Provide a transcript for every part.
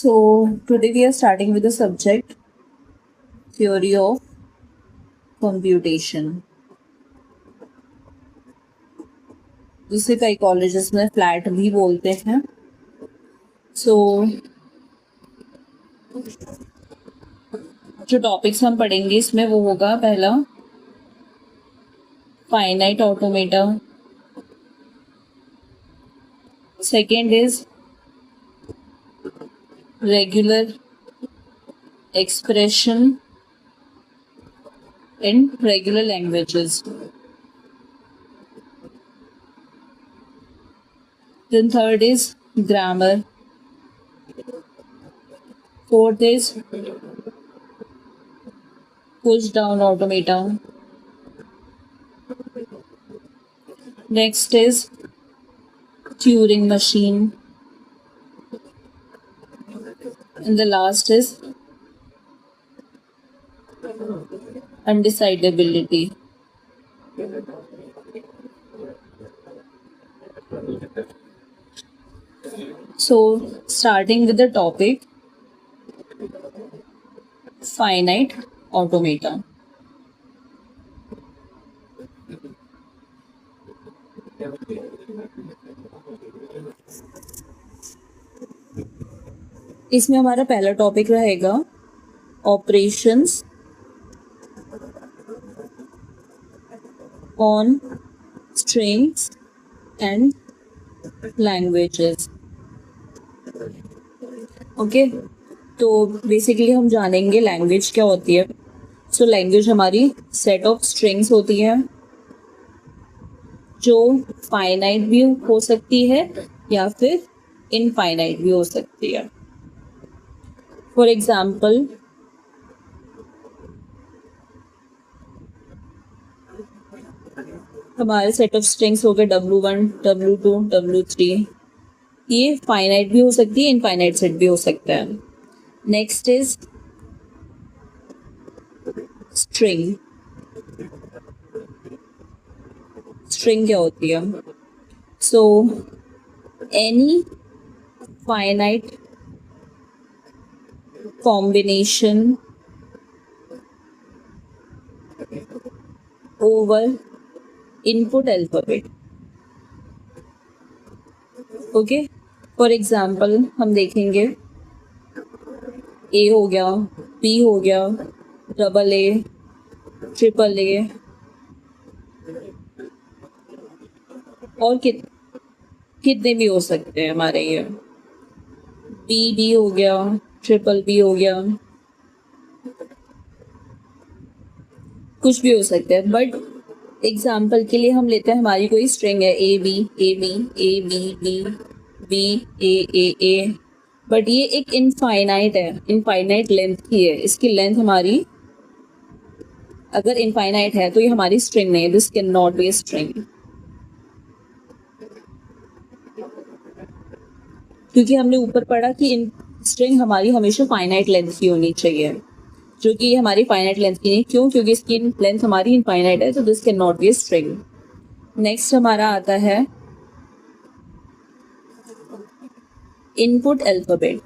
So today we are starting with the subject theory of computation. जिसे कई colleges में flat भी बोलते हैं. So जो टॉपिक्स हम पढ़ेंगे इसमें वो होगा पहला finite automata, second is regular expression in regular languages. Then third is grammar. Fourth is push down automata. Next is Turing machine. And the last is undecidability. So starting with the topic finite automata. इसमें हमारा पहला topic रहेगा operations on strings and languages. Okay, तो basically हम जानेंगे language क्या होती है. सो लैंग्वेज हमारी सेट ऑफ स्ट्रिंग्स होती है जो फाइनाइट भी हो सकती है या फिर इनफाइनाइट भी हो सकती है. फॉर एग्जाम्पल हमारे सेट ऑफ स्ट्रिंग्स हो गए W1, W2, W3. ये फाइनाइट भी हो सकती है, इनफाइनाइट सेट भी हो सकता है. Next is string. स्ट्रिंग क्या होती है? So any finite combination over input alphabet. Okay, for example हम देखेंगे ए हो गया, बी हो गया, डबल ए, ट्रिपल ए और कितने भी हो सकते हैं हमारे ये. बी हो गया, ट्रिपल बी हो गया, कुछ भी हो सकता है. बट एग्जाम्पल के लिए हम लेते हैं हमारी कोई स्ट्रिंग है A B A B A B B B A. But ये एक इनफाइनाइट है, इनफाइनाइट लेंथ की है. इसकी लेंथ हमारी अगर इनफाइनाइट है तो ये हमारी स्ट्रिंग नहीं है. This can not be a string, क्योंकि हमने ऊपर पढ़ा कि स्ट्रिंग हमारी हमेशा फाइनाइट लेंथ की होनी चाहिए, जो कि ये हमारी फाइनाइट लेंथ की नहीं. क्यों? क्योंकि इसकी लेंथ हमारी इनफाइनाइट है, तो this can not be a string. Next हमारा आता है इनपुट अल्फाबेट.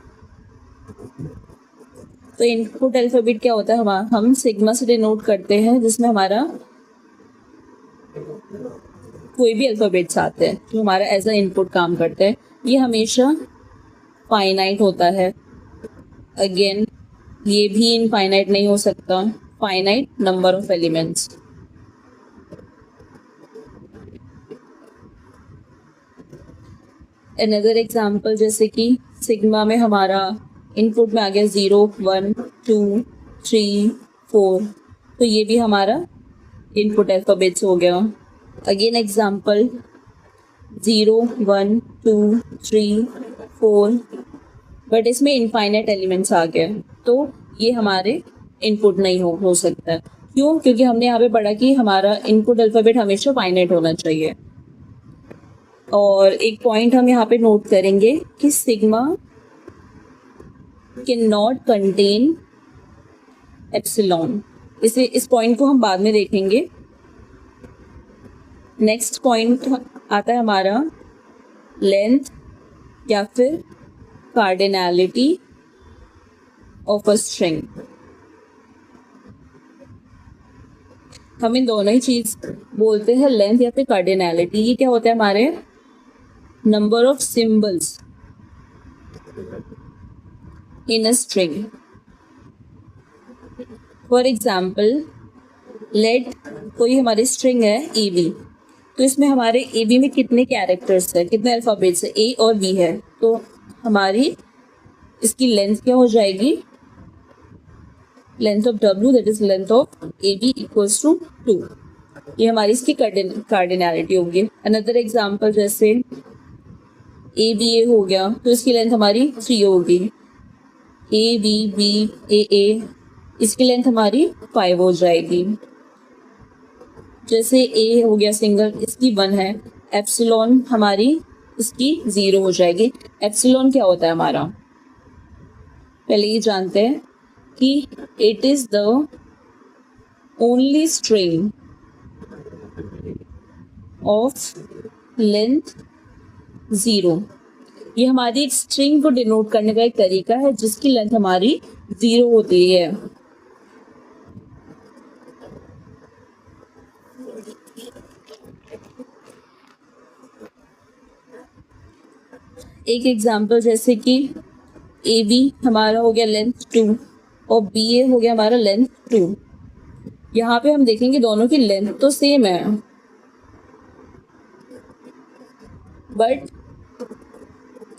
तो इनपुट अल्फाबेट क्या होता है? हम सिग्मा से डिनोट करते हैं, जिसमें हमारा कोई भी अल्फाबेट्स आते हैं जो हमारा एज अ इनपुट काम करते हैं. ये हमेशा फाइनाइट होता है. अगेन ये भी इनफाइनाइट नहीं हो सकता. Finite number of elements. Another example जैसे कि सिग्मा में हमारा इनपुट में आ गया 0, 1, 2, 3, 4. तो ये भी हमारा इनपुट अल्फाबेट्स हो गया. Again example 0, 1, 2, 3, 4. बट इसमें इनफाइनाइट एलिमेंट्स आ गए, तो ये हमारे इनपुट नहीं हो सकता. क्यों? क्योंकि हमने यहाँ पे पढ़ा कि हमारा इनपुट अल्फाबेट हमेशा फाइनाइट होना चाहिए. और एक पॉइंट हम यहाँ पे नोट करेंगे कि sigma can not contain epsilon. इस पॉइंट को हम बाद में देखेंगे. नेक्स्ट पॉइंट आता है हमारा लेंथ या फिर कार्डिनैलिटी ऑफ अ स्ट्रिंग। हम इन दोनों ही चीज बोलते हैं लेंथ या फिर कार्डिनैलिटी। ये क्या होता है हमारे number of symbols in a string. For example let कोई हमारी स्ट्रिंग है ए बी, तो इसमें हमारे ए बी में कितने कैरेक्टर्स है, कितने अल्फ़ाबेट्स है, ए और बी है, तो हमारी इसकी लेंथ क्या हो जाएगी, length of W that is length of A B equals to 2। ये हमारी इसकी कार्डिनैलिटी होगी। अनदर एग्जाम्पल जैसे ए बी ए हो गया, तो इसकी लेंथ हमारी 3 होगी। ए बी बी ए इसकी लेंथ हमारी 5 हो जाएगी। जैसे ए हो गया सिंगल, इसकी 1 है। एप्सिलॉन हमारी इसकी 0 हो जाएगी। एप्सिलॉन क्या होता है हमारा, पहले ये जानते हैं कि it is the only string of length 0। ये हमारी एक स्ट्रिंग को डिनोट करने का एक तरीका है जिसकी लेंथ हमारी 0 होती है। एक एग्जाम्पल जैसे कि ए बी हमारा हो गया लेंथ 2 और बी ए हो गया हमारा लेंथ 2। यहाँ पे हम देखेंगे दोनों की लेंथ तो सेम है, but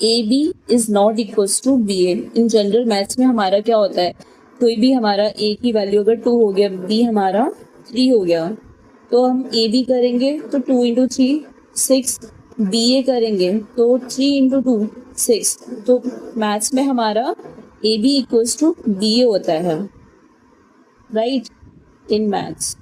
A B is not equals to B A. In general maths में हमारा क्या होता है, कोई भी हमारा ए की वैल्यू अगर 2 हो गया, बी हमारा 3 हो गया, तो हम ए बी करेंगे तो 2 इंटू 3 6, बी ए करेंगे तो 3 इंटू 2 6। तो मैथ्स में हमारा ए B equals to B A होता है, राइट, इन मैथ्स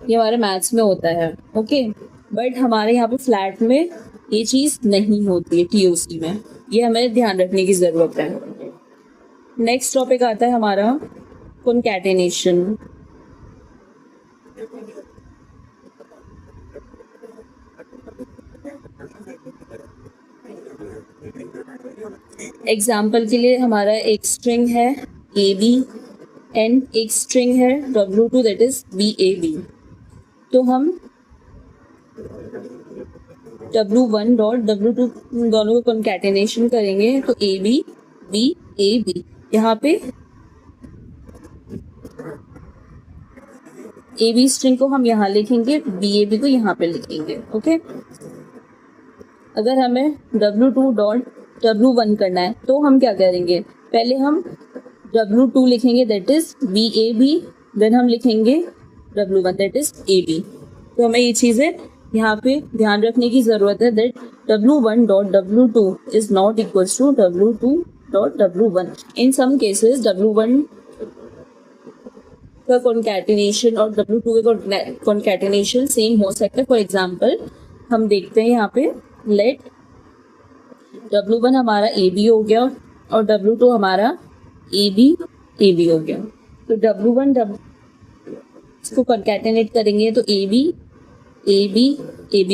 ये हमारे मैथ्स में होता है, ओके। बट हमारे यहाँ पे फ्लैट में ये चीज़ नहीं होती है, टीओसी में। ये हमें ध्यान रखने की ज़रूरत है। नेक्स्ट टॉपिक आता है हमारा कॉन्कैटिनेशन। एग्जाम्पल के लिए हमारा एक स्ट्रिंग है ए बी एंड एक स्ट्रिंग है W2 that is B A B. तो हम W1 डॉट W2 दोनों को कॉन्कैटिनेशन करेंगे तो ए बी। यहाँ पे ए बी स्ट्रिंग को हम यहाँ लिखेंगे, बी ए बी को यहाँ पे लिखेंगे, ओके। अगर हमें W2 डॉट W1 करना है तो हम क्या करेंगे, पहले हम W2 लिखेंगे that is B A B, then हम लिखेंगे W1 that is A B. तो हमें ये चीज़ें यहाँ पे ध्यान रखने की ज़रूरत है that W1 dot W2 is not equals to W2 dot W1। In some cases W1 का कॉन्कैटिनेशन और W2 का कॉन्कैटिनेशन सेम हो सकता है। फॉर एग्जाम्पल हम देखते हैं यहाँ पे लेट W1 हमारा ए बी हो गया और W2 हमारा ए बी हो गया। तो W1 इसको कॉन्कैटिनेट करेंगे तो ए बी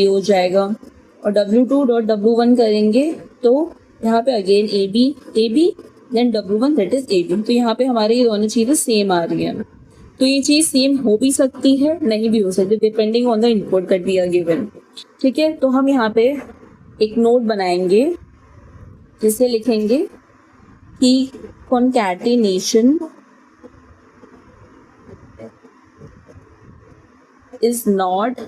हो जाएगा, और W2 डॉट W1 करेंगे तो यहाँ पे again A B then W1 that is A B. तो यहाँ पे हमारी ये दोनों चीज़ें सेम आ रही हैं। तो ये चीज़ सेम हो भी सकती है, नहीं भी हो सकती, depending on the input that we are given, ठीक है। तो हम यहाँ पे एक नोट बनाएंगे जिसे लिखेंगे कि concatenation is not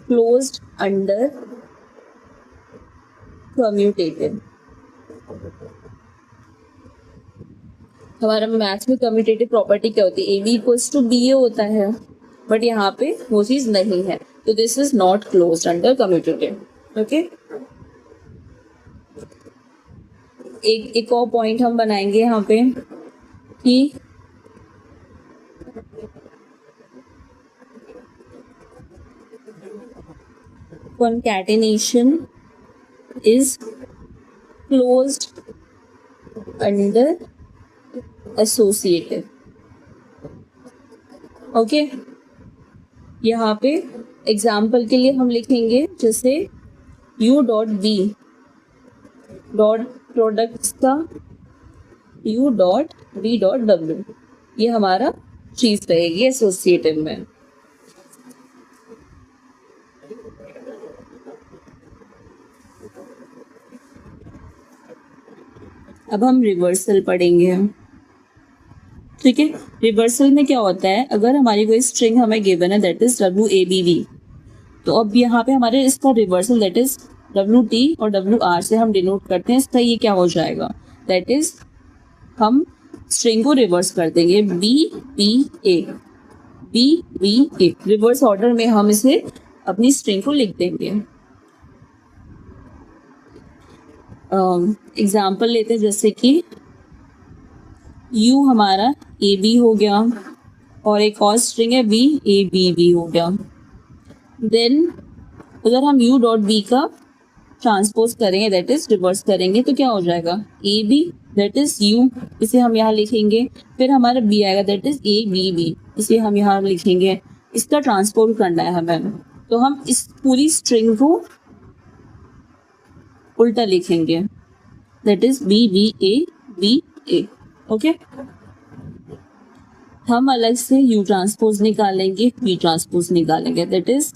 closed under commutative। हमारा मैथ्स में कम्यूटेटिव प्रॉपर्टी क्या होती है, A B equals to B A होता है, बट यहाँ पे वो चीज़ नहीं है, तो this is not closed under commutative, okay. एक और पॉइंट हम बनाएंगे यहाँ पे कि concatenation is closed under associative, okay. यहाँ पे एग्जाम्पल के लिए हम लिखेंगे जैसे u dot B dot products का u dot v dot w, ये हमारा चीज रहेगी एसोसिएटिव में। अब हम रिवर्सल पढ़ेंगे। ठीक है, रिवर्सल में क्या होता है, अगर हमारी कोई स्ट्रिंग हमें गिवन है दैट इज WABV, तो अब यहाँ पे हमारे इसका रिवर्सल दैट इज WT और WR से हम डिनोट करते हैं। इसका ये क्या हो जाएगा, दैट इज हम स्ट्रिंग को रिवर्स कर देंगे BBA, रिवर्स ऑर्डर में हम इसे अपनी स्ट्रिंग को लिख देंगे। एग्जाम्पल लेते हैं, जैसे कि U हमारा AB हो गया और एक और स्ट्रिंग है BABB हो गया। देन अगर हम U डॉट B का ट्रांसपोज करेंगे दैट इज रिवर्स करेंगे तो क्या हो जाएगा, AB दैट इज U, इसे हम यहाँ लिखेंगे। फिर हमारा B आएगा दैट इज ABB, इसे हम यहाँ लिखेंगे। इसका ट्रांसपोज करना है हमें, तो हम इस पूरी स्ट्रिंग को उल्टा लिखेंगे दैट इज BBA। ओके, हम अलग से U ट्रांसपोज निकालेंगे, V ट्रांसपोज निकालेंगे। दैट इज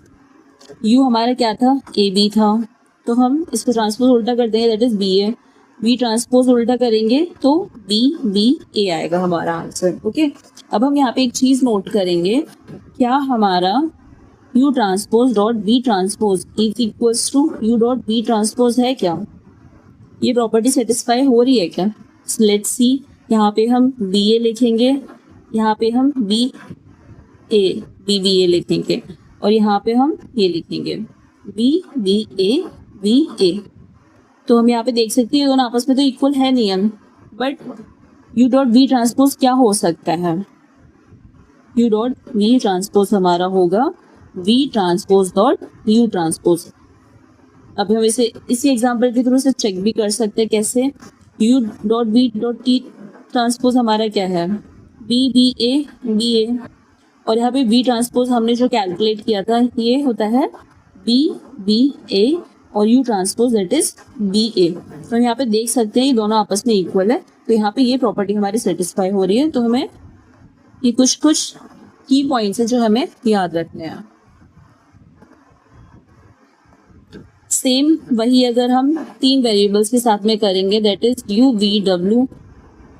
U हमारा क्या था, AB था, तो हम इसको ट्रांसपोज उल्टा कर देंगे that is BA। V transpose उल्टा करेंगे तो BBA आएगा हमारा आंसर। ओके, अब हम यहाँ पे एक चीज नोट करेंगे, क्या हमारा U transpose dot V transpose is equals to U dot V transpose है क्या, ये प्रॉपर्टी सेटिस्फाई हो रही है क्या। लेट्स सी, यहाँ पे हम BA लिखेंगे, यहाँ पे हम BBA लिखेंगे और यहाँ पे हम ये लिखेंगे BA। तो हम यहाँ पे देख सकते हैं दोनों आपस में तो इक्वल है नहीं, हम but U dot V transpose क्या हो सकता है, U डॉट V ट्रांसपोज हमारा होगा V transpose dot U transpose. अब हम इसे इसी एग्जांपल के थ्रू से चेक भी कर सकते हैं, कैसे, U dot V dot T transpose हमारा क्या है BA, और यहाँ पे V ट्रांसपोज हमने जो कैलकुलेट किया था ये होता है BA और U transpose that is BA। तो हम यहाँ पे देख सकते हैं ये दोनों आपस में इक्वल है, तो यहाँ पे ये प्रॉपर्टी हमारी सेटिस्फाई हो रही है। तो हमें ये कुछ की पॉइंट्स हैं जो हमें याद रखने हैं। सेम वही अगर हम 3 वेरिएबल्स के साथ में करेंगे that is U V W,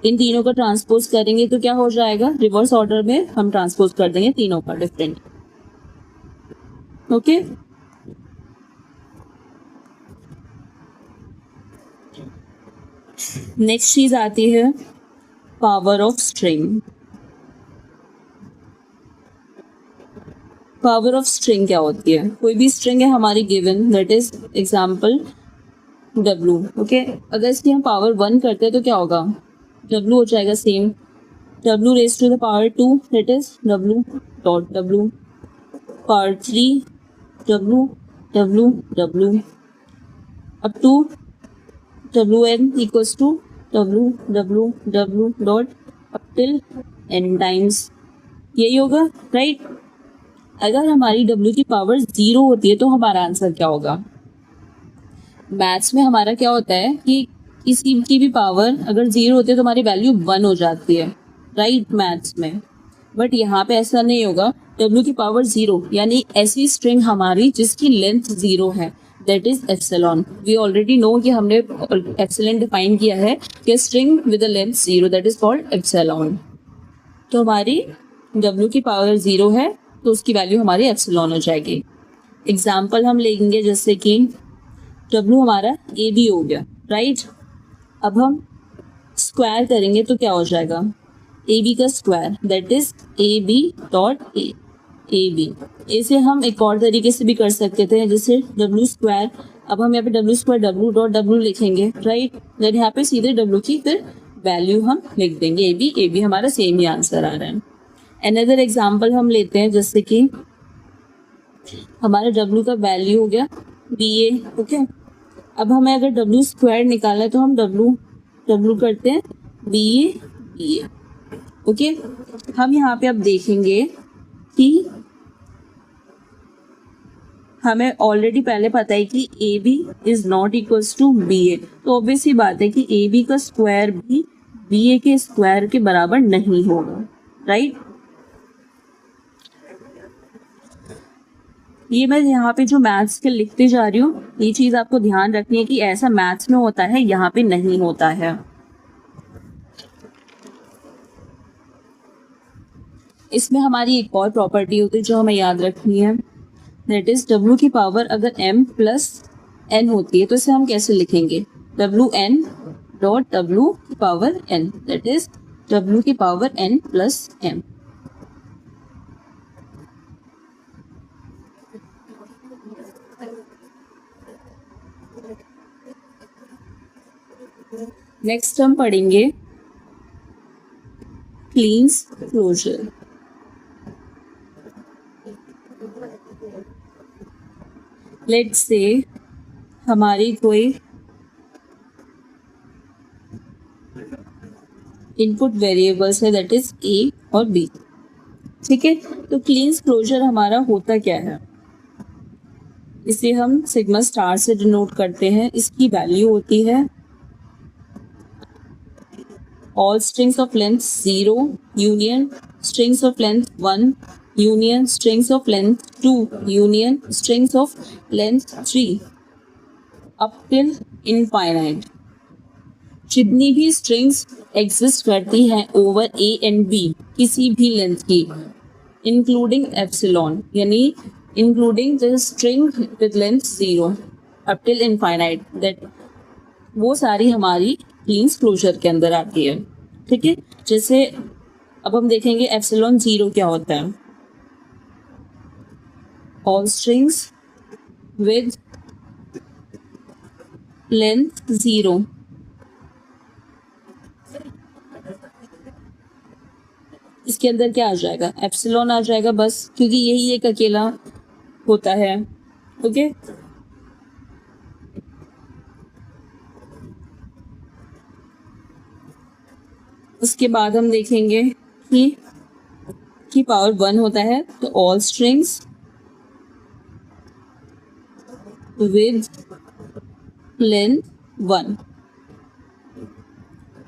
इन तीनों का ट्रांसपोज करेंगे तो क्या हो जाएगा, रिवर्स ऑर्डर में हम ट्रांसपोज कर देंगे तीनों का डिफरेंट। ओके, नेक्स्ट चीज आती है power of string. Power of string क्या होती है, कोई भी स्ट्रिंग है हमारी given that is example W। Okay, अगर इसकी हम पावर 1 करते हैं तो क्या होगा, W हो जाएगा same W raise to the power 2 that is W dot W, power 3 W up to Wn equals to W dot up till n times, यही होगा राइट। अगर हमारी W की पावर 0 होती है तो हमारा आंसर क्या होगा, मैथ्स में हमारा क्या होता है कि किसी की भी पावर अगर 0 होती है तो हमारी वैल्यू 1 हो जाती है राइट मैथ्स में, बट यहाँ पे ऐसा नहीं होगा। W की पावर 0 यानी ऐसी स्ट्रिंग हमारी जिसकी लेंथ 0 है that is epsilon. We already know कि हमने एप्सिलॉन डिफाइन किया है कि string with a length 0 that is called epsilon. तो हमारी W की पावर 0 है तो उसकी वैल्यू हमारी एप्सिलॉन हो जाएगी। एग्जाम्पल हम लेंगे, जैसे कि W हमारा AB हो गया राइट। अब हम स्क्वायर करेंगे तो क्या हो जाएगा, AB का square that is AB dot AB। इसे हम एक और तरीके से भी कर सकते थे, जैसे W स्क्वायर। अब हम यहाँ पे W square W dot W लिखेंगे राइट, देन यहाँ पे सीधे W की फिर वैल्यू हम लिख देंगे AB हमारा सेम ही आंसर आ रहा है। अनदर एग्जाम्पल हम लेते हैं, जैसे कि हमारा W का वैल्यू हो गया BA। ओके, अब हमें अगर W स्क्वायर निकालना है तो हम W करते हैं BA। ओके, हम यहाँ पे अब देखेंगे कि हमें ऑलरेडी पहले पता है कि A B is not equals to B A, तो ऑब्वियस ही बात है कि ए बी का स्क्वायर भी बी ए के स्क्वायर के बराबर नहीं होगा, राइट। ये मैं यहाँ पे जो मैथ्स के लिखते जा रही हूँ, ये चीज आपको ध्यान रखनी है कि ऐसा मैथ्स में होता है, यहाँ पे नहीं होता है। इसमें हमारी एक और प्रॉपर्टी होती है जो हमें याद रखनी है, दैट इज डब्ल्यू की पावर अगर m प्लस n होती है तो इसे हम कैसे लिखेंगे, डब्ल्यू एन डॉट डब्ल्यू की power n, that is W की power n plus m। Next हम पढ़ेंगे क्लींस क्लोजर। लेट्स से हमारी कोई इनपुट वेरिएबल्स है, दैट इज ए और बी, ठीक है। तो क्लींस क्लोजर हमारा होता क्या है, इसे हम सिग्मा स्टार से डिनोट करते हैं। इसकी वैल्यू होती है all strings of length 0 union strings of length 1 union strings of length 2 union strings of length 3 up till infinite। जितनी भी स्ट्रिंग्स एग्जिस्ट करती हैं ओवर ए एंड बी किसी भी लेंथ की, इंक्लूडिंग एप्सिलॉन, यानी including the string with length 0 up till infinite, that वो सारी हमारी क्लींस क्लोजर के अंदर आती है, ठीक है। जैसे अब हम देखेंगे एप्सिलॉन 0 क्या होता है, ऑल स्ट्रिंग्स विद लेंथ 0, इसके अंदर क्या आ जाएगा, एप्सिलॉन आ जाएगा बस, क्योंकि यही एक अकेला होता है, ओके। उसके बाद हम देखेंगे कि पावर 1 होता है, तो ऑल स्ट्रिंग्स विद लेंथ 1,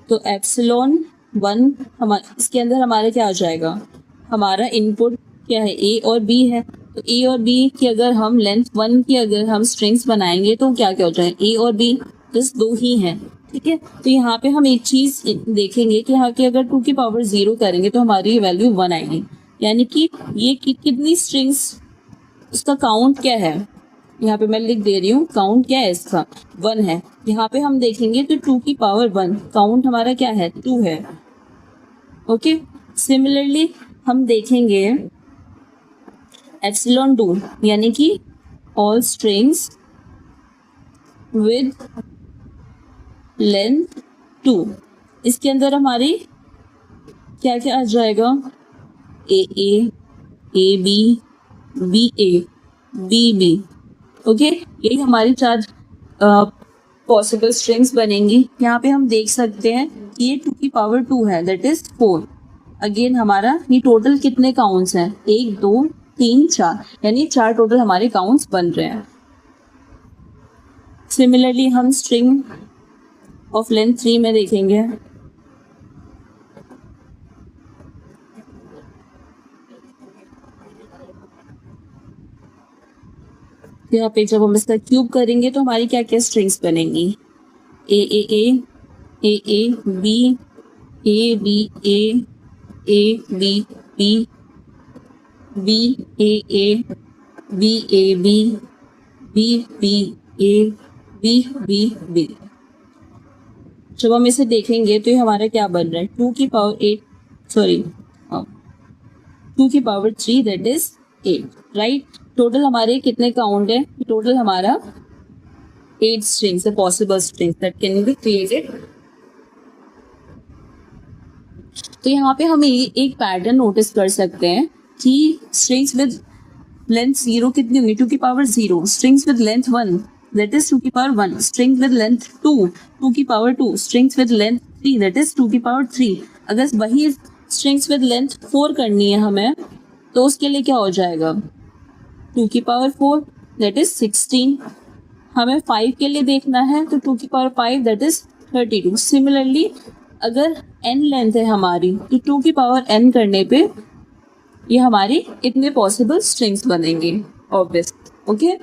तो एप्सिलॉन 1 इसके अंदर हमारे क्या आ जाएगा, हमारा इनपुट क्या है, ए और बी है, तो ए और बी की अगर हम लेंथ 1 की अगर हम स्ट्रिंग्स बनाएंगे तो क्या क्या हो जाएगा, ए और बी जस्ट 2 ही हैं, ठीक है। तो यहाँ पे हम एक चीज देखेंगे कि यहाँ की अगर 2 की पावर 0 करेंगे तो हमारी वैल्यू 1 आएगी, यानी कि ये कितनी स्ट्रिंग्स, उसका काउंट क्या है, यहाँ पे मैं लिख दे रही हूँ काउंट क्या है इसका, 1 है। यहाँ पे हम देखेंगे तो 2 की पावर 1 काउंट हमारा क्या है, 2 है, ओके। सिमिलरली हम देखेंगे एप्सिलॉन 2, यानी कि ऑल स्ट्रिंग्स विद लेंथ 2, इसके अंदर हमारी क्या क्या आ जाएगा, A B A B, okay. यही हमारी 4 पॉसिबल स्ट्रिंग्स बनेंगी। यहाँ पे हम देख सकते हैं कि ये 2 की पावर 2 है, दैट इज 4। अगेन हमारा ये टोटल कितने काउंट्स हैं, 1 2 3 4, यानी 4 टोटल हमारे काउंट्स बन रहे हैं। सिमिलरली हम स्ट्रिंग ऑफ लेंथ 3 में देखेंगे, यहाँ पे जब हम इसका क्यूब करेंगे तो हमारी क्या क्या स्ट्रिंग्स बनेंगी, ए बी बी। जब हम इसे देखेंगे तो ये हमारा क्या बन रहा है, 2 की power 3 that is 8, right. Total हमारे कितने काउंट है, टोटल हमारा 8 स्ट्रिंग्स है, possible strings that can be created. तो यहाँ पे हम एक पैटर्न नोटिस कर सकते हैं कि स्ट्रिंग्स विद लेंथ 0 कितनी होंगी, 2 की power 0, strings with length 1 that is 2 की पावर 1, स्ट्रिंग्स विद लेंथ 2 की power 2, strings with length 3 that is 2 की पावर 3। अगर वही स्ट्रिंग्स विद लेंथ 4 करनी है हमें तो उसके लिए क्या हो जाएगा, 2 की पावर 4 दैट इज 16। हमें 5 के लिए देखना है तो 2 की पावर 5 दैट इज 32। सिमिलरली अगर n लेंथ है हमारी तो 2 की पावर n करने पे ये हमारी इतने पॉसिबल स्ट्रिंग्स बनेंगे ऑब्वियस। ओके,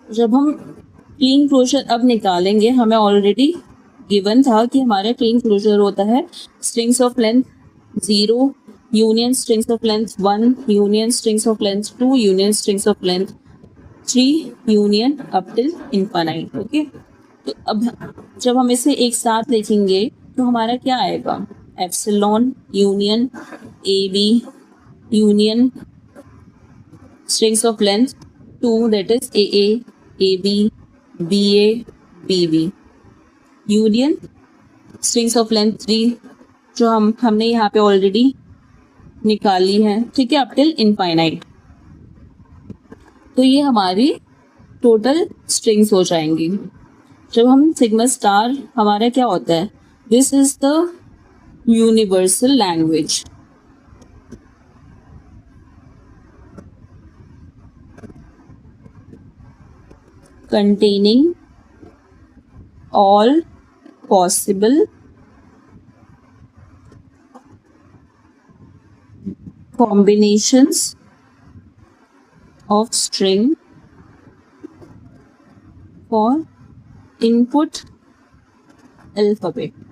जब हम क्लीन क्लोजर अब निकालेंगे, हमें ऑलरेडी गिवन था कि हमारा क्लीन क्लोजर होता है strings of length 0 union strings of length 1 union strings of length 2 union strings of length 3 union up till infinite. Okay, तो अब जब हम इसे एक साथ लिखेंगे तो हमारा क्या आएगा, epsilon union A B union strings of length 2 that is A B B union strings of length 3 जो हमने यहाँ पे ऑलरेडी निकाली है, ठीक है, अप टिल इनफाइनाइट। तो ये हमारी टोटल स्ट्रिंग्स हो जाएंगी। जब हम सिग्मा स्टार, हमारा क्या होता है, this is the universal language. containing all possible combinations of string for input alphabet।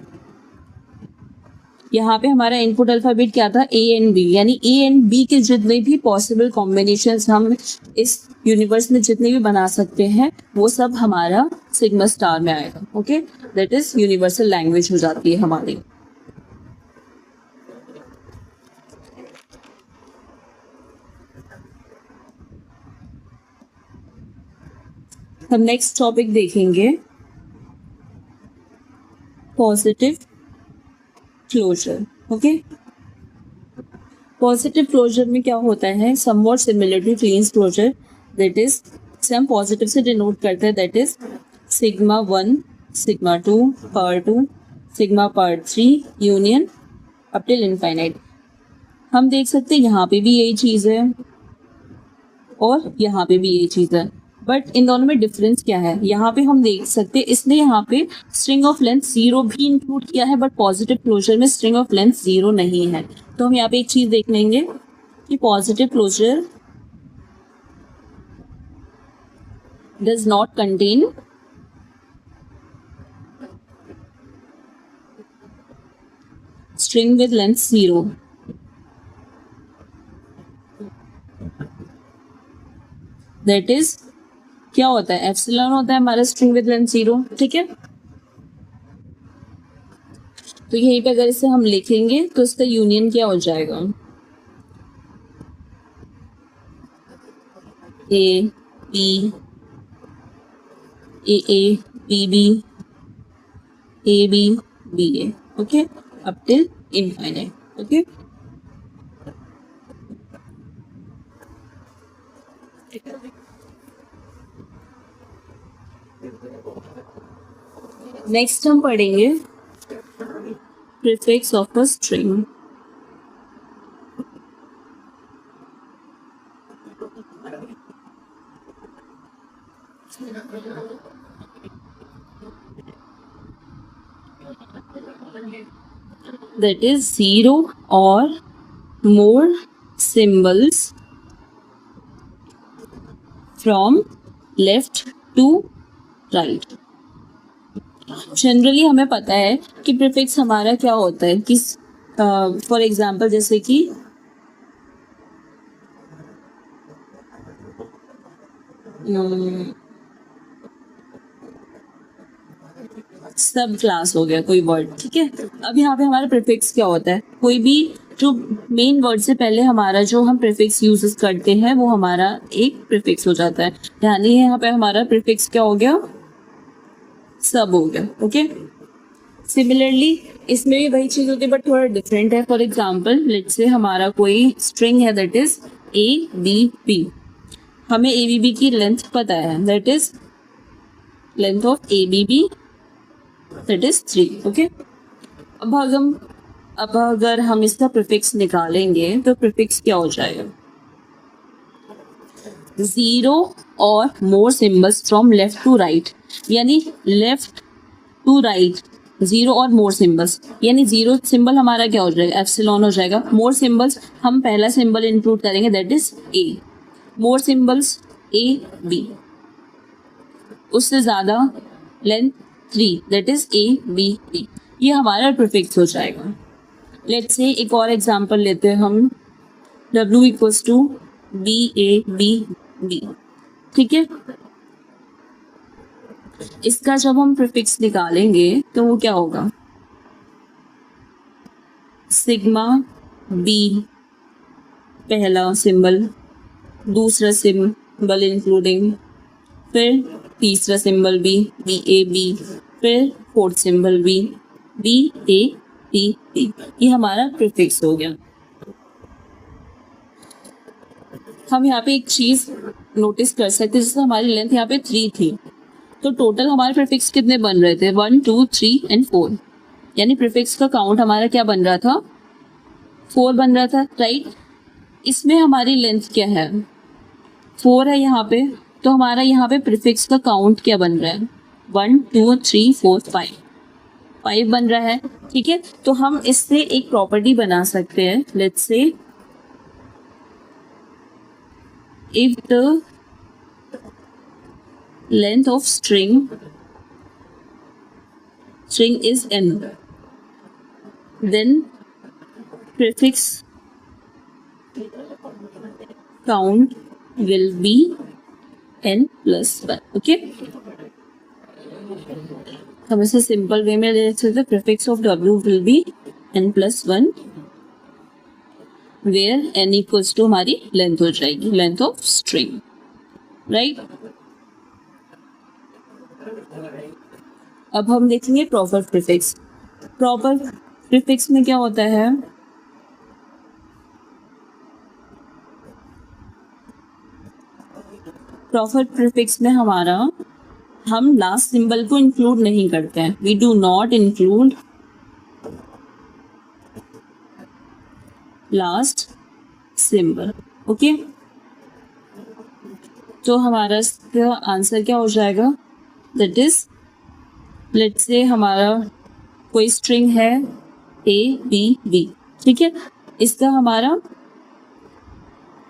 यहाँ पे हमारा इनपुट अल्फाबेट क्या था, ए एंड बी, यानी ए एंड बी के जितने भी पॉसिबल कॉम्बिनेशंस हम इस यूनिवर्स में जितने भी बना सकते हैं वो सब हमारा सिग्मा स्टार में आएगा। Okay, that is universal language हो जाती है हमारी। हम नेक्स्ट टॉपिक देखेंगे positive closure. Okay, positive closure में क्या होता है, somewhat similar to Kleene closure, that is से हम पॉजिटिव से डिनोट करते हैं, that is sigma 1 sigma 2 power 2 sigma power 3 union up till infinite. हम देख सकते हैं यहाँ पे भी यही चीज़ है और यहाँ पे भी यही चीज़ है, बट इन दोनों में डिफरेंस क्या है, यहाँ पे हम देख सकते हैं इसने यहाँ पे स्ट्रिंग ऑफ लेंथ 0 भी इंक्लूड किया है, बट पॉजिटिव क्लोजर में स्ट्रिंग ऑफ लेंथ 0 नहीं है। तो हम यहाँ पे एक चीज़ देख लेंगे कि positive closure does not contain string with length 0। That is क्या होता है, एप्सिलॉन होता है हमारा स्ट्रिंग विद लेंथ 0, ठीक है। तो यहीं पे अगर इसे हम लिखेंगे तो इसका यूनियन क्या हो जाएगा, A B B B A. Okay, up till infinite. Okay, next हम पढ़ेंगे prefix of a string. that is 0 or more symbols from left to right। Generally हमें पता है कि प्रीफिक्स हमारा क्या होता है, कि फॉर एग्जांपल जैसे कि सब क्लास हो गया कोई वर्ड, ठीक है। अब यहाँ पे हमारा प्रीफिक्स क्या होता है, कोई भी जो मेन वर्ड से पहले हमारा जो हम प्रीफिक्स यूज करते हैं वो हमारा एक प्रीफिक्स हो जाता है, यानी यहाँ पे हमारा प्रीफिक्स क्या हो गया, सब हो गया। ओके, सिमिलरली इसमें भी वही चीज होती है बट थोड़ा डिफरेंट है। फॉर एग्जाम्पल लेट्स से हमारा कोई स्ट्रिंग है दैट इज ABB, हमें ABB की लेंथ पता है, that is length of ABB that is 3। Okay, अब हम अब अगर हम इसका प्रीफिक्स निकालेंगे तो प्रीफिक्स क्या हो जाएगा, 0 और more symbols from left to right, यानी लेफ्ट टू राइट 0 और मोर सिंबल्स, यानी 0 सिंबल हमारा क्या हो जाएगा, एप्सिलॉन हो जाएगा। मोर सिंबल्स हम पहला सिंबल इंक्लूड करेंगे, that is A. More symbols A B, उससे ज़्यादा length 3, that is A B B, ये हमारा प्रीफिक्स हो जाएगा। लेट्स से एक और एग्जांपल लेते हैं हम, W equals to B A B B, ठीक है। इसका जब हम प्रीफिक्स निकालेंगे तो वो क्या होगा, सिग्मा बी पहला सिंबल, दूसरा सिंबल इंक्लूडिंग, फिर तीसरा सिंबल बी ए बी, फिर fourth symbol b A B B, ये हमारा प्रीफिक्स हो गया। हम यहाँ पे एक चीज नोटिस कर सकते हैं, जैसे हमारी लेंथ यहाँ पे 3 थी, तो टोटल हमारे प्रीफिक्स कितने बन रहे थे, 1 2 3 एंड 4, यानी प्रीफिक्स का काउंट हमारा क्या बन रहा था, 4 बन रहा था, राइट। इसमें हमारी लेंथ क्या है, 4 है यहाँ पे, तो हमारा यहाँ पे प्रीफिक्स का काउंट क्या बन रहा है, 1 2 3 4 5 बन रहा है, ठीक है। तो हम इससे एक प्रॉपर्टी बना सकते हैं, let's say if the length of string is n, then prefix count will be n plus 1, okay। हम इसे सिंपल वे में ले सकते हैं, prefix of w will be n plus 1 where n equals to हमारी लेंथ हो जाएगी, length of string, right. अब हम देखेंगे प्रॉपर प्रीफिक्स। प्रॉपर प्रीफिक्स में क्या होता है, प्रॉपर प्रीफिक्स में हम लास्ट सिंबल को इंक्लूड नहीं करते हैं, we do not include last symbol, okay. तो हमारा इसका आंसर क्या हो जाएगा, दैट इज लेट्स से हमारा कोई स्ट्रिंग है ए बी बी, ठीक है, इसका हमारा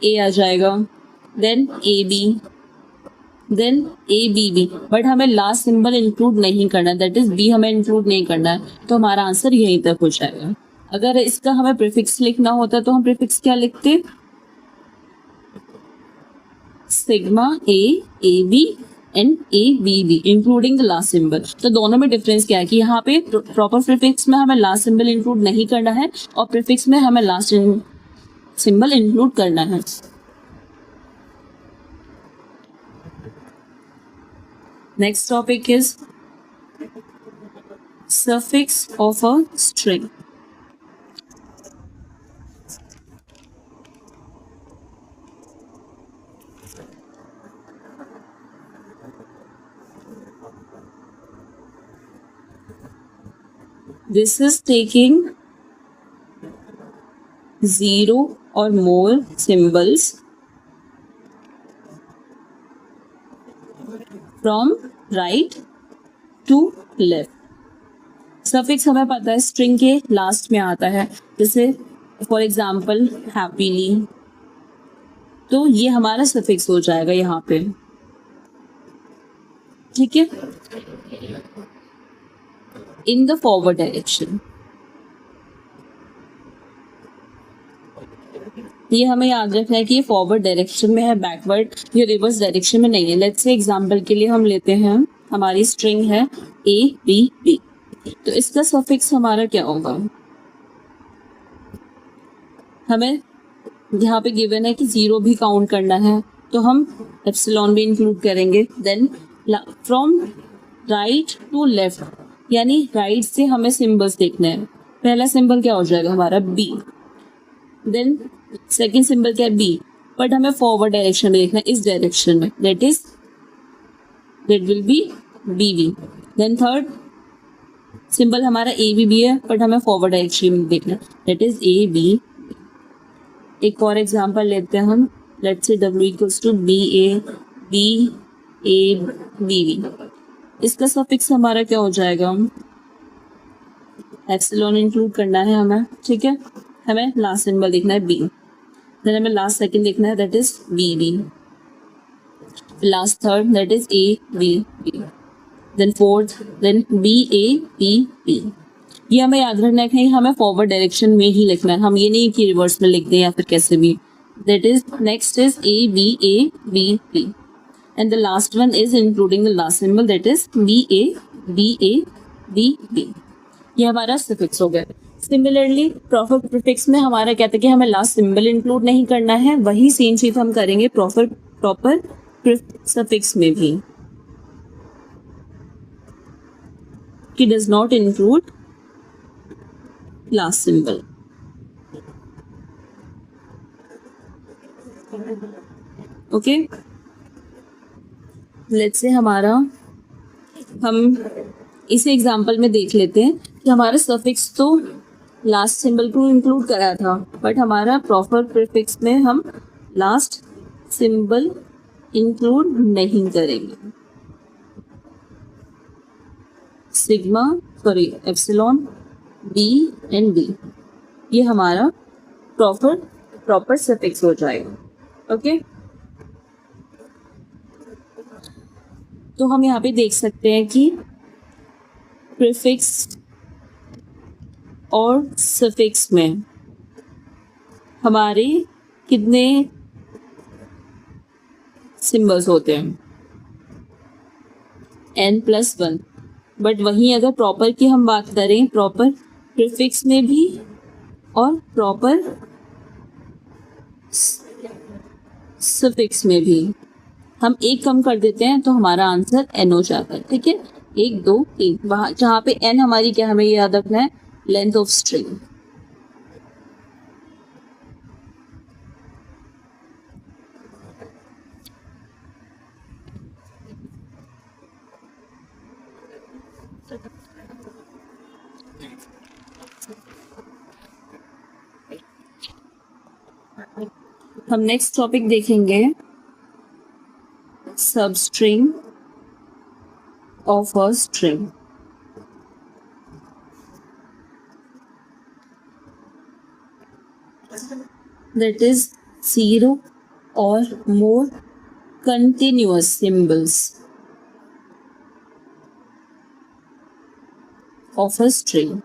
ए आ जाएगा, then a B, then a B b, but हमें लास्ट सिंबल इंक्लूड नहीं करना, दैट इज बी हमें इंक्लूड नहीं करना है, तो हमारा आंसर यहीं तक हो जाएगा। अगर इसका हमें प्रीफिक्स लिखना होता तो हम प्रीफिक्स क्या लिखते, sigma a B and a B b including the last symbol. तो दोनों में डिफरेंस क्या है कि यहाँ पे प्रॉपर प्रीफिक्स में हमें लास्ट सिंबल इंक्लूड नहीं करना है और प्रीफिक्स में हमें लास्ट सिंबल इंक्लूड करना है। Next topic is suffix of a string. This is taking 0 or more symbols from right to left. Suffix हमें पता है स्ट्रिंग के लास्ट में आता है, जैसे फॉर एग्जाम्पल हैप्पीली, तो ये हमारा सफिक्स हो जाएगा यहाँ पे, ठीक है। इन द फॉरवर्ड डायरेक्शन, ये हमें याद रखना है कि ये फॉरवर्ड डायरेक्शन में है, बैकवर्ड या रिवर्स डायरेक्शन में नहीं है। लेट्स से एग्जांपल के लिए हम लेते हैं, हमारी स्ट्रिंग है ए बी बी, तो इसका सफिक्स हमारा क्या होगा, हमें यहाँ पे गिवन है कि 0 भी काउंट करना है, तो हम एप्सिलॉन भी इंक्लूड करेंगे। Then from right to left, यानी राइट से हमें सिंबल्स देखने हैं। पहला सिंबल क्या हो जाएगा हमारा बी, देन सेकेंड सिंबल क्या है बी, बट हमें फॉरवर्ड डायरेक्शन में देखना है, इस डायरेक्शन में, that will be B b. Then third symbol हमारा ए बी है, बट हमें फॉरवर्ड डायरेक्शन में देखना है, दैट इज ए बी। एक और एग्जांपल लेते हैं हम, let's say W equals to B A b v. इसका सफिक्स हमारा क्या हो जाएगा, एप्सिलॉन इंक्लूड करना है हमें, ठीक है। हमें लास्ट सिंबल देखना है बी, देन हमें लास्ट सेकंड देखना है, that is b b. Last third, that is A B b, then fourth, then b A B B. ये हमें याद रखना है कि हमें फॉरवर्ड डायरेक्शन में ही लिखना है, हम ये नहीं कि रिवर्स में लिख दें या फिर कैसे भी। That is next is A B b, and the last one is including the last symbol, that is B A B B. ये हमारा सफिक्स हो गया। सिमिलरली प्रॉपर प्रीफिक्स में हमारा क्या था कि हमें लास्ट सिंबल इंक्लूड नहीं करना है, वही सेम चीज हम करेंगे प्रॉपर सफिक्स में भी, कि does not include last symbol. Okay, let's say हम इस एग्जांपल में देख लेते हैं कि हमारा सफिक्स तो लास्ट सिंबल को इंक्लूड करा था, बट हमारा प्रॉपर प्रीफिक्स में हम लास्ट सिंबल इंक्लूड नहीं करेंगे। एप्सिलॉन बी एंड डी, ये हमारा प्रॉपर सफिक्स हो जाएगा। ओके, तो हम यहाँ पे देख सकते हैं कि प्रीफिक्स और सफिक्स में हमारे कितने सिंबल्स होते हैं, n+1। बट वहीं अगर प्रॉपर की हम बात करें, प्रॉपर प्रीफिक्स में भी और प्रॉपर सफिक्स में भी हम एक कम कर देते हैं तो हमारा आंसर n हो जाता है, ठीक है। 1 2 3, वहाँ जहाँ पे n हमारी क्या, हमें ये याद रखना है, लेंथ ऑफ स्ट्रिंग। हम नेक्स्ट टॉपिक देखेंगे, substring of a string. That is 0 or more continuous symbols of a string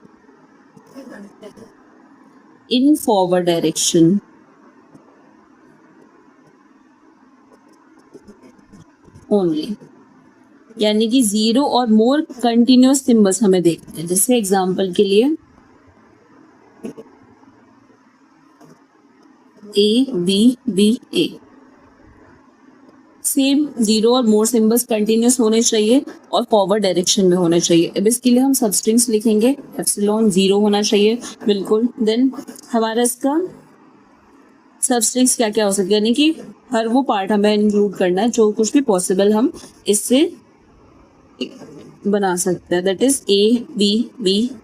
in forward direction only। यानी कि 0 और मोर कंटिन्यूस सिंबल्स हमें देखते हैं। जैसे एग्जांपल के लिए ए बी ए, सेम 0 और मोर सिंबल्स कंटिन्यूस होने चाहिए और फॉरवर्ड डायरेक्शन में होने चाहिए। अब इसके लिए हम सबस्ट्रिंग्स लिखेंगे, एप्सिलॉन 0 होना चाहिए बिल्कुल। देन हमारा इसका सबस्ट्रिंग्स क्या क्या हो सकते हैं, यानी कि हर वो पार्ट हमें इंक्लूड करना है जो कुछ भी पॉसिबल हम इससे बना सकते हैं, that is A B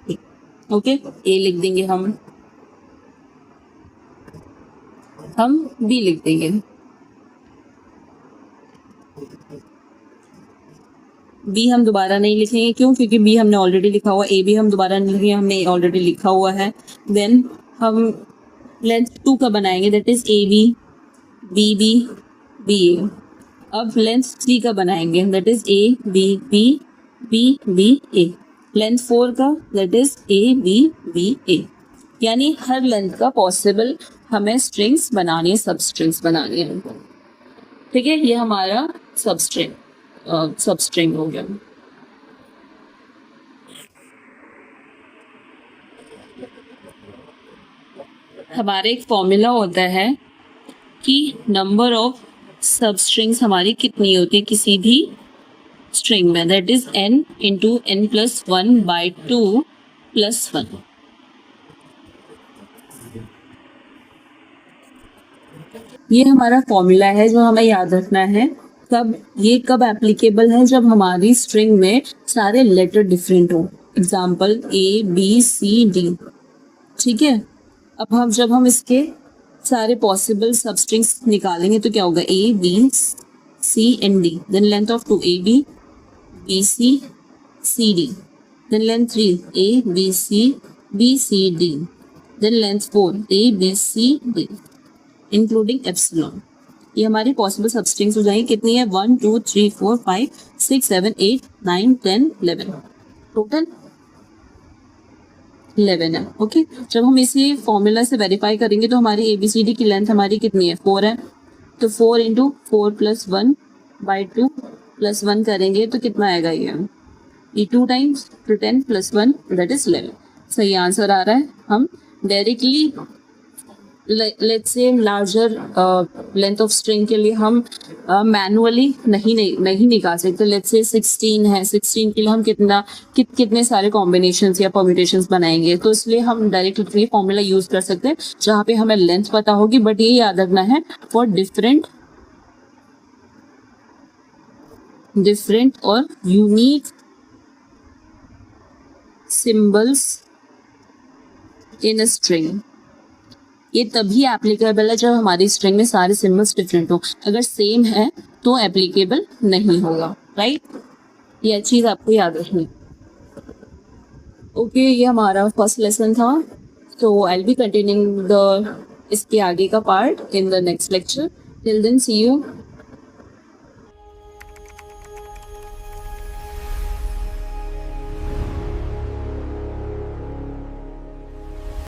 A. Okay, A लिख देंगे हम बी लिख देंगे, बी हम दोबारा नहीं लिखेंगे, क्यों, क्योंकि बी हमने ऑलरेडी लिखा हुआ, ए भी हम दोबारा नहीं लिखेंगे, हमने ऑलरेडी लिखा हुआ है। देन हम लेंथ 2 का बनाएंगे, that is A B a. अब लेंथ 3 का बनाएंगे, that is A B a. Length 4 का, that is A B a. यानी हर लेंथ का पॉसिबल हमें स्ट्रिंग्स बनानी है, सब स्ट्रिंग्स बनानी है, ठीक है। ये हमारा सबस्ट्रिंग हो गया। हमारे एक फॉर्मूला होता है कि नंबर ऑफ सबस्ट्रिंग्स हमारी कितनी होती है किसी भी स्ट्रिंग में, that is n into n+1/2 + 1। ये हमारा फॉर्मूला है जो हमें याद रखना है। कब एप्लीकेबल है, जब हमारी स्ट्रिंग में सारे लेटर डिफरेंट हो। एग्जाम्पल ABCD, ठीक है। अब जब हम इसके सारे पॉसिबल सबस्ट्रिंग्स निकालेंगे तो क्या होगा, ABCD, then length of 2 ABCD, then length 3 ABCD, then length 4 ABCD including epsilon. ये हमारी पॉसिबल सबस्ट्रिंग्स हो जाएंगी। कितनी है, 1 2 3 4 5 6 7 8 9 10 11, टोटल 11 है। ओके, जब हम इसी फॉर्मूला से वेरीफाई करेंगे तो हमारी ABCD की लेंथ हमारी कितनी है, 4 है। तो 4 इंटू 4 प्लस 1 बाई 2 प्लस 1 करेंगे तो कितना आएगा, ये 2 टाइम्स, तो 10 प्लस 1 दैट इज 11। सही आंसर आ रहा है। हम directly let's say larger length of string के लिए हम मैनुअली नहीं निकाल सकते। लेट्स से 16 है, 16 के लिए हम कितने सारे कॉम्बिनेशंस या परम्यूटेशंस बनाएंगे, तो इसलिए हम डायरेक्टली फॉर्मूला यूज कर सकते हैं जहाँ पे हमें लेंथ पता होगी। बट ये याद रखना है फॉर डिफरेंट और unique symbols in a string. ये तभी एप्लीकेबल है जब हमारी स्ट्रिंग में सारे सिंबल्स डिफरेंट हो। अगर सेम है तो एप्लीकेबल नहीं होगा, राइट। ये चीज़ आपको याद रखनी। ओके, ये हमारा फर्स्ट लेसन था। तो आई विल बी कंटिन्यूइंग इसके आगे का part in the next lecture. Till then see you.